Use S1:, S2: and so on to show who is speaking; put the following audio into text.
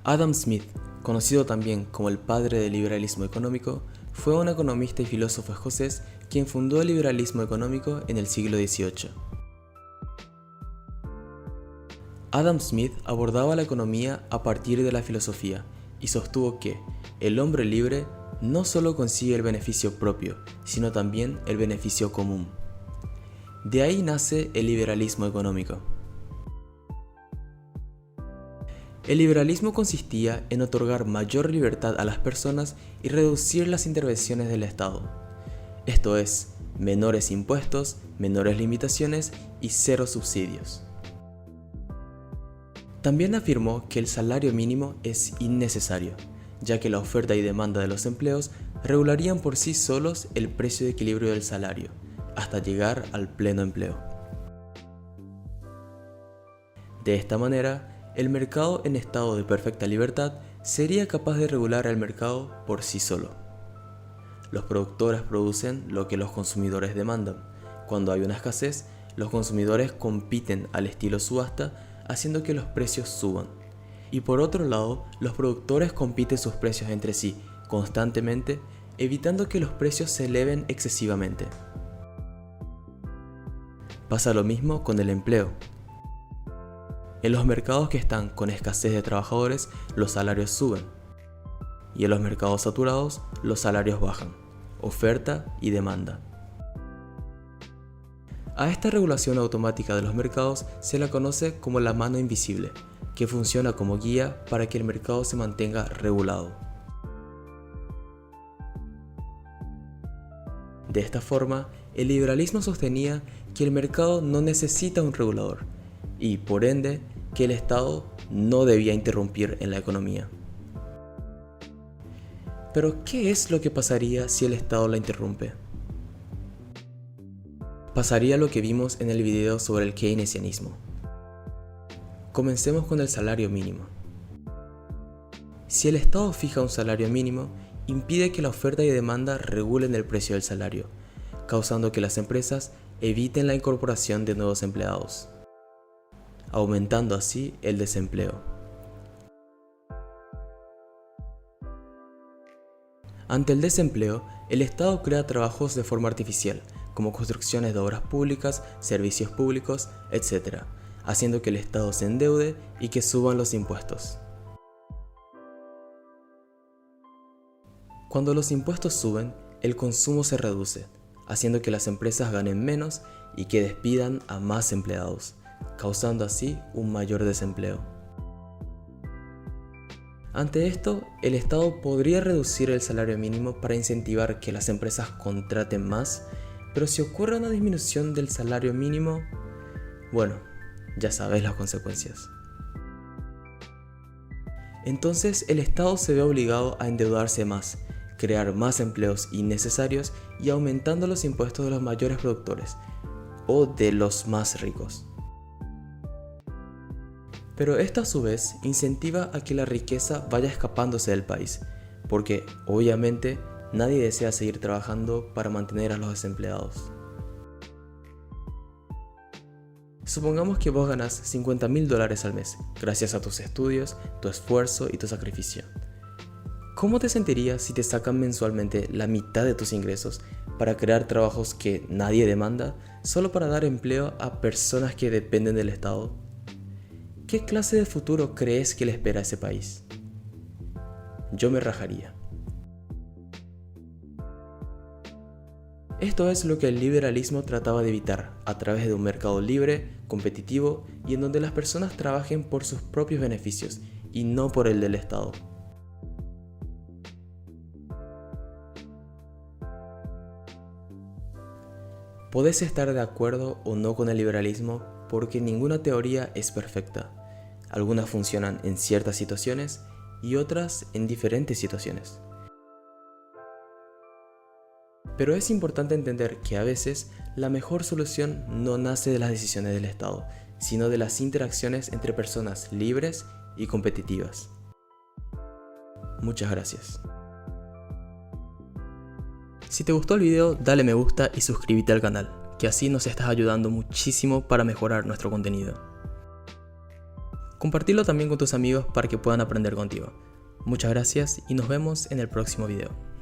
S1: Adam Smith, conocido también como el padre del liberalismo económico, fue un economista y filósofo escocés quien fundó el liberalismo económico en el siglo XVIII. Adam Smith abordaba la economía a partir de la filosofía y sostuvo que el hombre libre no solo consigue el beneficio propio, sino también el beneficio común. De ahí nace el liberalismo económico. El liberalismo consistía en otorgar mayor libertad a las personas y reducir las intervenciones del Estado. Esto es, menores impuestos, menores limitaciones y cero subsidios. También afirmó que el salario mínimo es innecesario, ya que la oferta y demanda de los empleos regularían por sí solos el precio de equilibrio del salario, hasta llegar al pleno empleo. De esta manera, el mercado en estado de perfecta libertad sería capaz de regular el mercado por sí solo. Los productores producen lo que los consumidores demandan. Cuando hay una escasez, los consumidores compiten al estilo subasta, haciendo que los precios suban. Y por otro lado, los productores compiten sus precios entre sí constantemente, evitando que los precios se eleven excesivamente. Pasa lo mismo con el empleo. En los mercados que están con escasez de trabajadores, los salarios suben. Y en los mercados saturados, los salarios bajan. Oferta y demanda. A esta regulación automática de los mercados se la conoce como la mano invisible, que funciona como guía para que el mercado se mantenga regulado. De esta forma, el liberalismo sostenía que el mercado no necesita un regulador y, por ende, que el Estado no debía interrumpir en la economía. Pero, ¿qué es lo que pasaría si el Estado la interrumpe? Pasaría lo que vimos en el video sobre el keynesianismo. Comencemos con el salario mínimo. Si el Estado fija un salario mínimo, impide que la oferta y demanda regulen el precio del salario, causando que las empresas eviten la incorporación de nuevos empleados, aumentando así el desempleo. Ante el desempleo, el Estado crea trabajos de forma artificial, como construcciones de obras públicas, servicios públicos, etc., haciendo que el Estado se endeude y que suban los impuestos. Cuando los impuestos suben, el consumo se reduce, haciendo que las empresas ganen menos y que despidan a más empleados, causando así un mayor desempleo. Ante esto, el Estado podría reducir el salario mínimo para incentivar que las empresas contraten más, pero si ocurre una disminución del salario mínimo, bueno, ya sabes las consecuencias. Entonces el Estado se ve obligado a endeudarse más, crear más empleos innecesarios y aumentando los impuestos de los mayores productores o de los más ricos. Pero esto a su vez incentiva a que la riqueza vaya escapándose del país, porque obviamente nadie desea seguir trabajando para mantener a los desempleados. Supongamos que vos ganas $50.000 al mes, gracias a tus estudios, tu esfuerzo y tu sacrificio. ¿Cómo te sentirías si te sacan mensualmente la mitad de tus ingresos para crear trabajos que nadie demanda, solo para dar empleo a personas que dependen del Estado? ¿Qué clase de futuro crees que le espera a ese país? Yo me rajaría. Esto es lo que el liberalismo trataba de evitar a través de un mercado libre, competitivo y en donde las personas trabajen por sus propios beneficios y no por el del Estado. Podés estar de acuerdo o no con el liberalismo porque ninguna teoría es perfecta. Algunas funcionan en ciertas situaciones y otras en diferentes situaciones. Pero es importante entender que a veces la mejor solución no nace de las decisiones del Estado, sino de las interacciones entre personas libres y competitivas. Muchas gracias. Si te gustó el video, dale me gusta y suscríbete al canal, que así nos estás ayudando muchísimo para mejorar nuestro contenido. Compartilo también con tus amigos para que puedan aprender contigo. Muchas gracias y nos vemos en el próximo video.